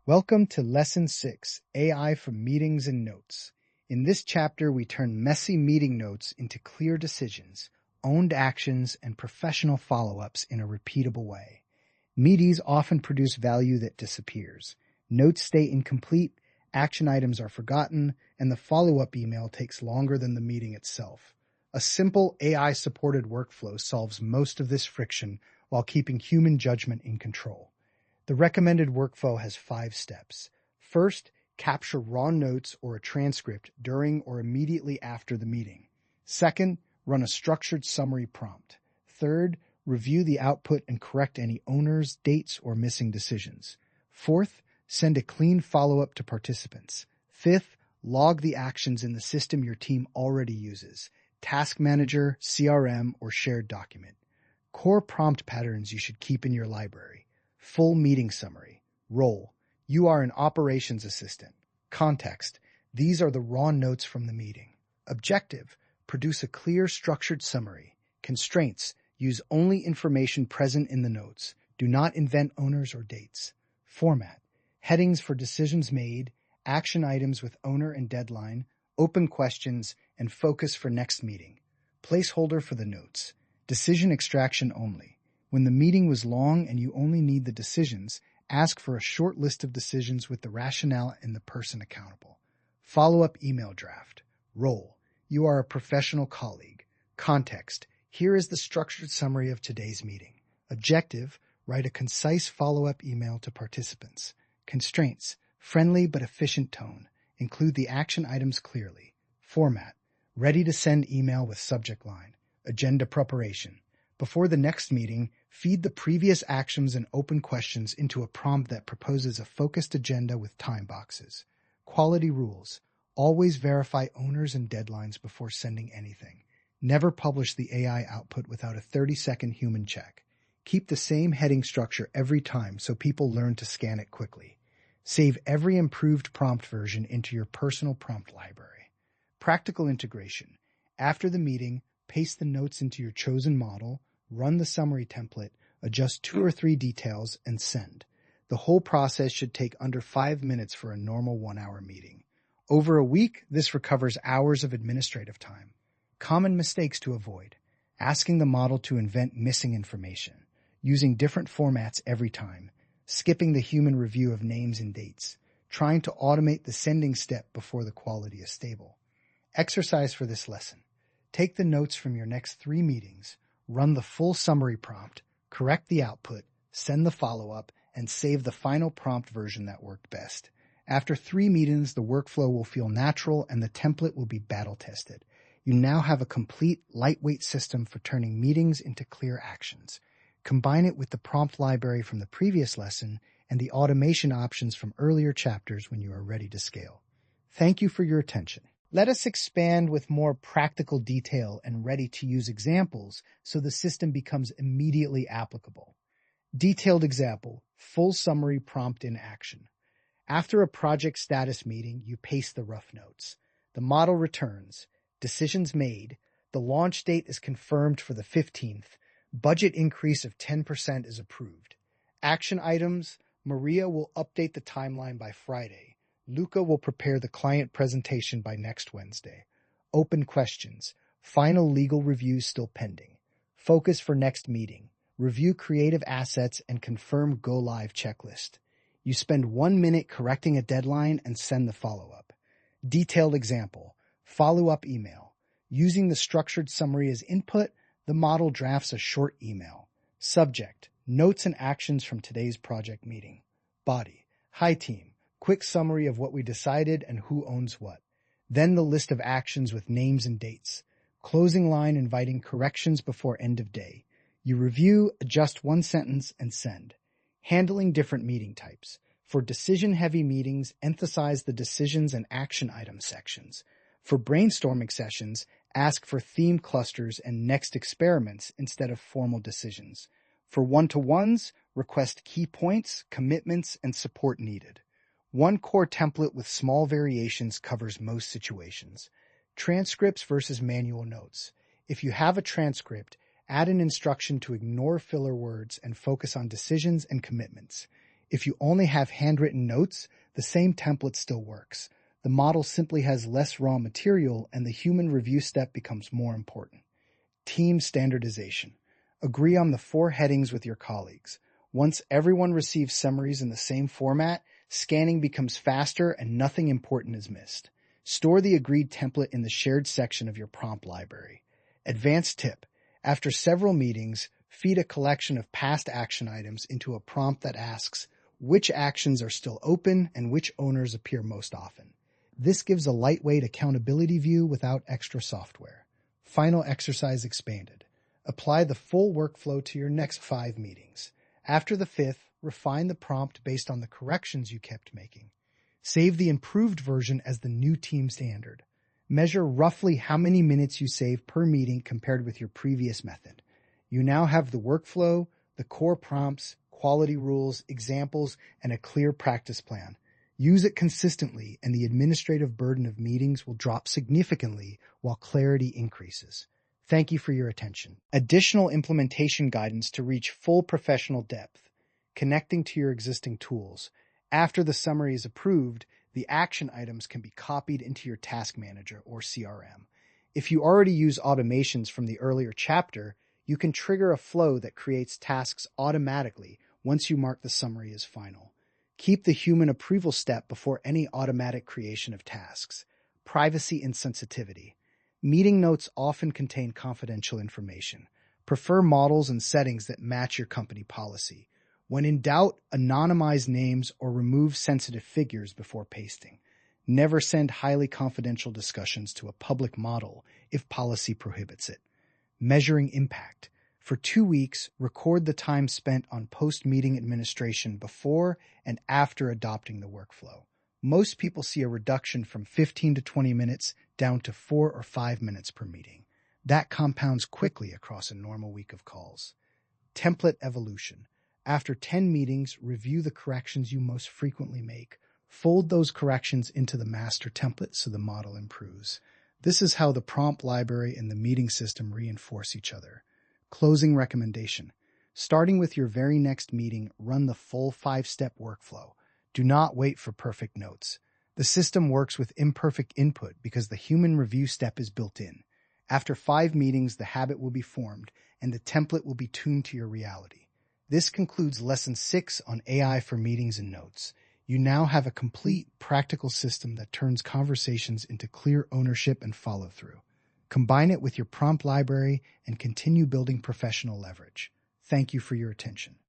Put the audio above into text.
Welcome to Lesson 6, AI for Meetings and Notes. In this chapter, we turn messy meeting notes into clear decisions, owned actions, and professional follow-ups in a repeatable way. Meetings often produce value that disappears. Notes stay incomplete, action items are forgotten, and the follow-up email takes longer than the meeting itself. A simple AI-supported workflow solves most of this friction while keeping human judgment in control. The recommended workflow has 5 steps. First, capture raw notes or a transcript during or immediately after the meeting. Second, run a structured summary prompt. Third, review the output and correct any owners, dates, or missing decisions. Fourth, send a clean follow-up to participants. Fifth, log the actions in the system your team already uses: Task Manager, CRM, or shared document. Core prompt patterns you should keep in your library. Full meeting summary. Role: you are an operations assistant. Context: these are the raw notes from the meeting. Objective: produce a clear, structured summary. Constraints: use only information present in the notes. Do not invent owners or dates. Format: headings for decisions made, action items with owner and deadline, open questions, and focus for next meeting. Placeholder for the notes: decision extraction only. When the meeting was long and you only need the decisions, ask for a short list of decisions with the rationale and the person accountable. Follow-up email draft. Role: you are a professional colleague. Context: here is the structured summary of today's meeting. Objective: write a concise follow-up email to participants. Constraints: friendly but efficient tone. Include the action items clearly. Format: ready to send email with subject line. Agenda preparation: before the next meeting, feed the previous actions and open questions into a prompt that proposes a focused agenda with time boxes. Quality rules: always verify owners and deadlines before sending anything. Never publish the AI output without a 30-second human check. Keep the same heading structure every time so people learn to scan it quickly. Save every improved prompt version into your personal prompt library. Practical integration: after the meeting, paste the notes into your chosen model, run the summary template, adjust 2 or 3 details, and send. The whole process should take under 5 minutes for a normal 1-hour meeting. Over a week, this recovers hours of administrative time. Common mistakes to avoid: asking the model to invent missing information, using different formats every time, skipping the human review of names and dates, trying to automate the sending step before the quality is stable. Exercise for this lesson: take the notes from your next 3 meetings, run the full summary prompt, correct the output, send the follow-up, and save the final prompt version that worked best. After 3 meetings, the workflow will feel natural and the template will be battle-tested. You now have a complete, lightweight system for turning meetings into clear actions. Combine it with the prompt library from the previous lesson and the automation options from earlier chapters when you are ready to scale. Thank you for your attention. Let us expand with more practical detail and ready-to-use examples so the system becomes immediately applicable. Detailed example: full summary prompt in action. After a project status meeting, you paste the rough notes. The model returns: decisions made, the launch date is confirmed for the 15th, budget increase of 10% is approved. Action items: Maria will update the timeline by Friday. Luca will prepare the client presentation by next Wednesday. Open questions: final legal review still pending. Focus for next meeting: review creative assets and confirm go-live checklist. You spend 1 minute correcting a deadline and send the follow-up. Detailed example: follow-up email. Using the structured summary as input, the model drafts a short email. Subject: notes and actions from today's project meeting. Body: hi team. Quick summary of what we decided and who owns what. Then the list of actions with names and dates. Closing line inviting corrections before end of day. You review, adjust 1 sentence, and send. Handling different meeting types. For decision-heavy meetings, emphasize the decisions and action item sections. For brainstorming sessions, ask for theme clusters and next experiments instead of formal decisions. For one-to-ones, request key points, commitments, and support needed. One core template with small variations covers most situations. Transcripts versus manual notes. If you have a transcript, add an instruction to ignore filler words and focus on decisions and commitments. If you only have handwritten notes, the same template still works. The model simply has less raw material and the human review step becomes more important. Team standardization. Agree on the 4 headings with your colleagues. Once everyone receives summaries in the same format, scanning becomes faster and nothing important is missed. Store the agreed template in the shared section of your prompt library. Advanced tip. After several meetings, feed a collection of past action items into a prompt that asks which actions are still open and which owners appear most often. This gives a lightweight accountability view without extra software. Final exercise expanded. Apply the full workflow to your next 5 meetings. After the 5th, refine the prompt based on the corrections you kept making. Save the improved version as the new team standard. Measure roughly how many minutes you save per meeting compared with your previous method. You now have the workflow, the core prompts, quality rules, examples, and a clear practice plan. Use it consistently and the administrative burden of meetings will drop significantly while clarity increases. Thank you for your attention. Additional implementation guidance to reach full professional depth. Connecting to your existing tools. After the summary is approved, the action items can be copied into your task manager or CRM. If you already use automations from the earlier chapter, you can trigger a flow that creates tasks automatically once you mark the summary as final. Keep the human approval step before any automatic creation of tasks. Privacy and sensitivity. Meeting notes often contain confidential information. Prefer models and settings that match your company policy. When in doubt, anonymize names or remove sensitive figures before pasting. Never send highly confidential discussions to a public model if policy prohibits it. Measuring impact. For 2 weeks, record the time spent on post-meeting administration before and after adopting the workflow. Most people see a reduction from 15 to 20 minutes down to 4 or 5 minutes per meeting. That compounds quickly across a normal week of calls. Template evolution. After 10 meetings, review the corrections you most frequently make. Fold those corrections into the master template so the model improves. This is how the prompt library and the meeting system reinforce each other. Closing recommendation. Starting with your very next meeting, run the full 5-step workflow. Do not wait for perfect notes. The system works with imperfect input because the human review step is built in. After 5 meetings, the habit will be formed and the template will be tuned to your reality. This concludes Lesson 6 on AI for meetings and notes. You now have a complete, practical system that turns conversations into clear ownership and follow-through. Combine it with your prompt library and continue building professional leverage. Thank you for your attention.